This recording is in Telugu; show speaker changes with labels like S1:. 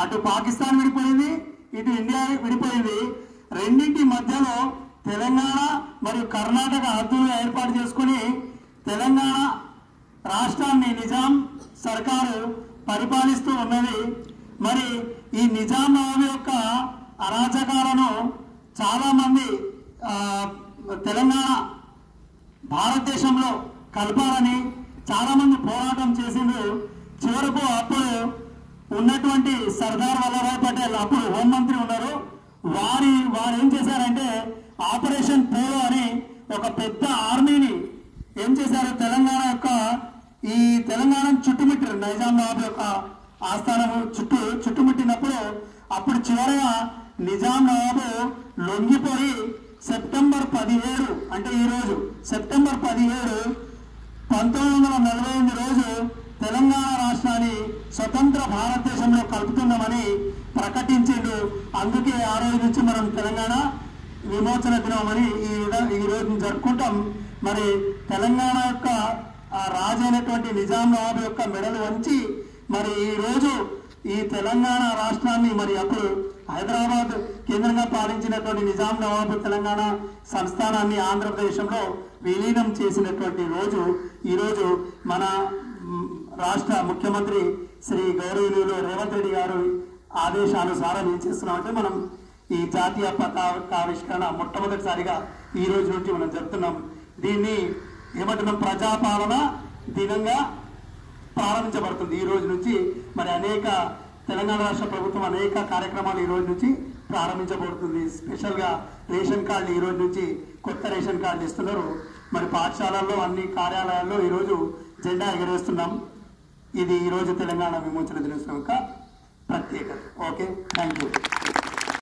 S1: అటు పాకిస్తాన్ విడిపోయింది, ఇటు ఇండియా విడిపోయింది. రెండింటి మధ్యలో తెలంగాణ మరియు కర్ణాటక హద్దులు ఏర్పాటు చేసుకుని తెలంగాణ రాష్ట్రాన్ని నిజాం సర్కారు పరిపాలిస్తూ ఉన్నది. మరి ఈ నిజాం నవాబు యొక్క అరాచకాలను చాలామంది తెలంగాణ భారతదేశంలో కలపాలని చాలామంది పోరాటం చేసిండ్రు. చివరకు అప్పుడు ఉన్నటువంటి సర్దార్ వల్లభాయ్ పటేల్ అప్పుడు హోంమంత్రి ఉన్నారు. వారు ఏం చేశారంటే ఆపరేషన్ పోలో అని ఒక పెద్ద ఆర్మీని ఏం చేశారు, తెలంగాణ యొక్క ఈ తెలంగాణను చుట్టుముట్టారు. నిజాం నవాబు యొక్క ఆస్థానము చుట్టుముట్టినప్పుడు అప్పుడు చివరగా నిజాం నవాబు లొంగిపోయి సెప్టెంబర్ 17 అంటే ఈరోజు సెప్టెంబర్ 17 1948 రోజు తెలంగాణ రాష్ట్రాన్ని స్వతంత్ర భారతదేశంలో కలుపుతున్నామని ప్రకటించిండు. అందుకే ఆ రోజు నుంచి మనం తెలంగాణ విమోచన దినం అని ఈ రోజు జరుపుకుంటాం. మరి తెలంగాణ యొక్క రాజు అయినటువంటి నిజాం నవాబు యొక్క మెడలు వంచి మరి ఈ రోజు ఈ తెలంగాణ రాష్ట్రాన్ని మరి అప్పుడు హైదరాబాద్ కేంద్రంగా పాలించినటువంటి నిజాం నవాబు తెలంగాణ సంస్థానాన్ని ఆంధ్రప్రదేశ్లో విలీనం చేసినటువంటి రోజు ఈరోజు మన రాష్ట్ర ముఖ్యమంత్రి శ్రీ గౌరవనీయులు రేవంత్ రెడ్డి గారు ఆదేశానుసారం ఏం చేస్తున్నామంటే మనం ఈ జాతీయ పతాకావిష్కరణ మొట్టమొదటిసారిగా ఈ రోజు నుంచి మనం జరుపుతున్నాం. దీన్ని ఏమంటున్నాం, ప్రజాపాలన దినంగా ప్రారంభించబడుతుంది ఈ రోజు నుంచి. మరి అనేక తెలంగాణ రాష్ట్ర ప్రభుత్వం అనేక కార్యక్రమాలు ఈ రోజు నుంచి ప్రారంభించబడుతుంది. స్పెషల్గా రేషన్ కార్డులు ఈ రోజు నుంచి కొత్త రేషన్ కార్డులు ఇస్తున్నారు. మరి పాఠశాలల్లో అన్ని కార్యాలయాల్లో ఈరోజు జెండా ఎగరేస్తున్నాం. ఇది ఈరోజు తెలంగాణ విమోచన దినోత్సవం యొక్క ప్రత్యేకత. Okay, thank you.